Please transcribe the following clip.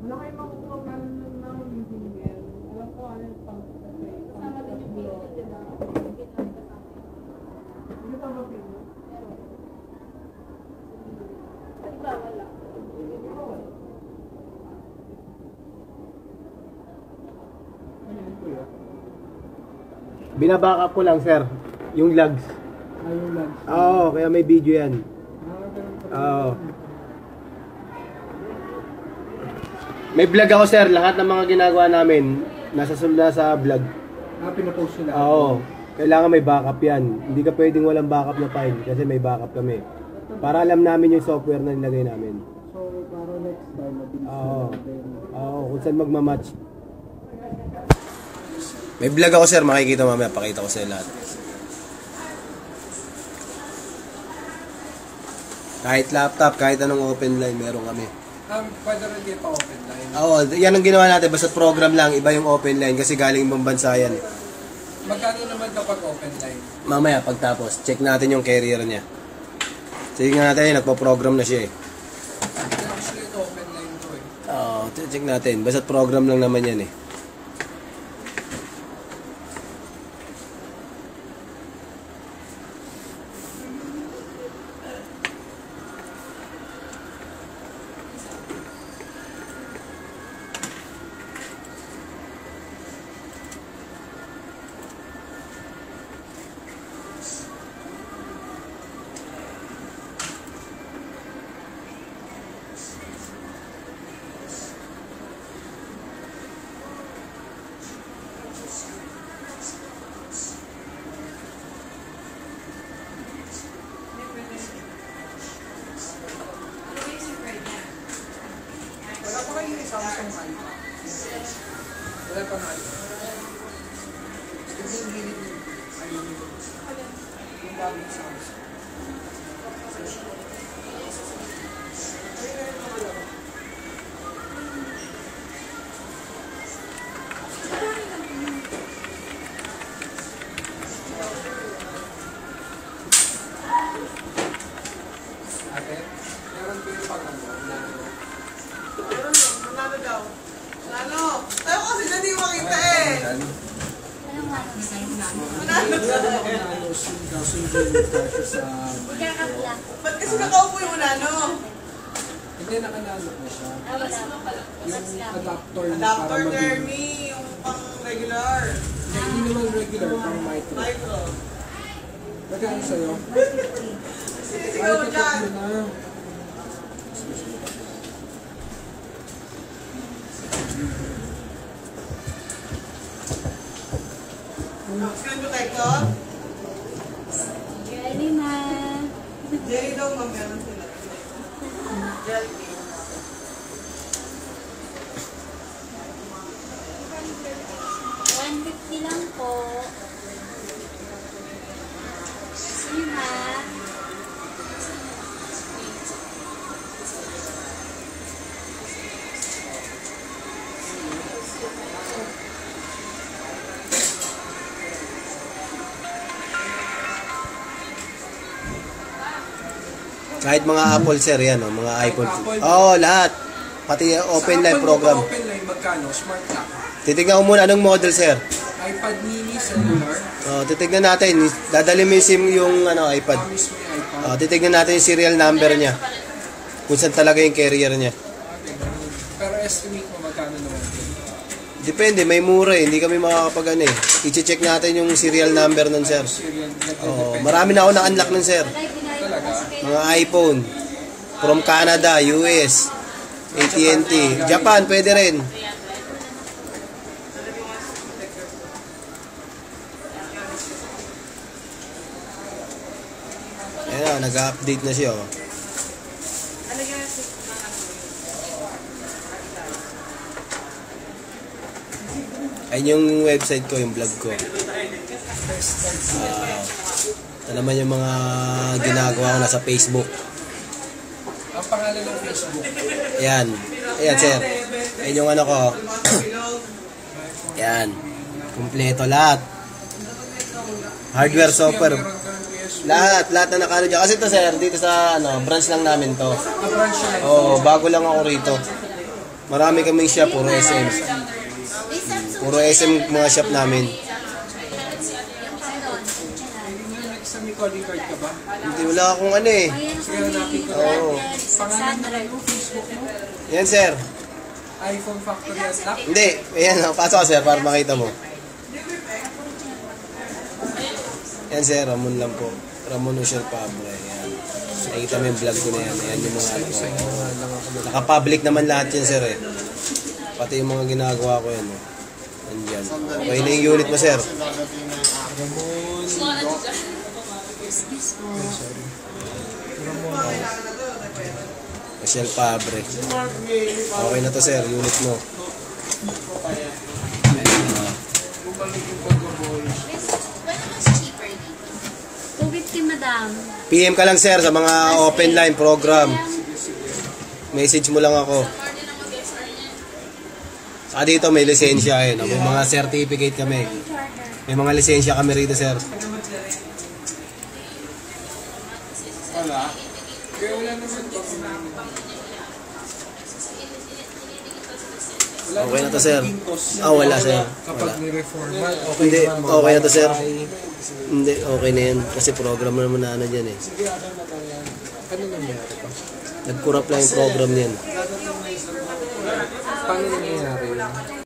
Wala kayo makukuha ng hindi. Alam ko ano yung pang-kasi. Kasama din yung pilo, diba? Hindi pa ba pilo? Diba, wala. Binabackup ko lang, sir. Yung logs. Yung lunch. Oo, kaya may video yan. Oo. May vlog ako, sir. Lahat ng mga ginagawa namin, nasa sa vlog. Pinapost nila. Oo. Kailangan may backup yan. Hindi ka pwedeng walang backup na file kasi may backup kami. Para alam namin yung software na nilagay namin. So, para next time, mabilis Oo. natin. Oo, kung saan magmamatch. May vlog ako, sir. Makikita mamaya. Pakita ko sa lahat. Kahit laptop, kahit anong open line, meron kami. Pwede rin dito open line. Oo, yan ang ginawa natin. Basta program lang, iba yung open line kasi galing ibang bansa yan. Magkano naman kapag open line? Mamaya, pagtapos, check natin yung carrier niya. Sige nga natin, nagpo-program na siya eh. Actually, ito open line to eh. Oo, check natin. Basta program lang naman yan eh. Wala pa kayo yung Samsung iPhone. Wala pa nga. Ito yung gilid yung ayun yung bagong Samsung. Ate, meron ko yung pag-ano. Meron yun, nanalo daw. Nanalo! Tayo kasi dyan di makita eh! Anong manong sign na? Nanalo daw! Ikakapla. Ba't kasi nakaupo yung unano? Hindi, nakanalo ko siya. Ah, wala. Yung adapter niya Adapter para mag- Nermi, yung pang regular. Hindi naman regular, pang micro. Micro. Magkano sa'yo? Sinisigaw dyan. Ay, na. Screen protector? Ready na. Jelly daw ma'am, meron sila. Jelly. 150 lang po. Sige ha. Kahit mga Apple, sir, yan o, mga iPhone. Oo, lahat. Pati open line program. Open line, magkano? Smart lock. Titignan ko muna anong model, sir. iPad mini, cellular. Titignan natin. Dadali mo yung SIM yung iPad. Promise mo yung iPad. Titignan natin yung serial number niya. Kung saan talaga yung carrier niya. Pero estimate mo magkano naman? Depende, may mura eh. Hindi kami makakapag ano eh. I-check natin yung serial number nun, sir. Serial, Oo, marami na ako na-unlock nun, sir. talaga. Mga iPhone. From Canada, US, AT&T. Japan, pwede rin. Ayan na, nag-update na siya. Oh. Ayun yung website ko, yung vlog ko. Ito naman yung mga ginagawa ko nasa Facebook. Ang pangalan ng Facebook. Ayan. Ayan, sir. Ayan yung ano ko. Ayan. Kompleto lahat. Hardware, software. Meron ka rin kuya Lahat na nakano dyan. Kasi to sir, dito sa branch lang namin to. Branch siya. Oo, bago lang ako rito. Marami kaming shop, puro SM. Puro SM mga shop namin. Sa may calling card ka ba? Hindi, wala akong ano eh. Oo. 600. Yan sir. iPhone Factory at Lock? Hindi, ayan, pasok ka sir para makita mo. Yan sir, Ramon lang po. Ramon Uciel Pabre. Ayan. Nakikita mo yung vlog ko na yan. Ayan yung mga ano ko. Naka-public naman lahat yan sir eh. Pati yung mga ginagawa ko yan. Andyan. Okay na yung unit mo sir. Uciel Pabre. Okay na to sir, unit mo. Madam. PM ka lang sir sa mga open line program. Message mo lang ako. Saka dito may lisensya eh. May mga certificate kami. May mga lisensya kami rito sir. Wala. Kaya wala naman to. Okay na to sir. Wala sir. Kapag ni-reformat, okay Hindi, naman. okay na to sir. Hindi, okay na yan. Kasi program naman na ano dyan eh. Sige, ano na tayo yan? Ano nangyari pa? Nag-corrupt lang yung program niyan. Paano nangyari yun?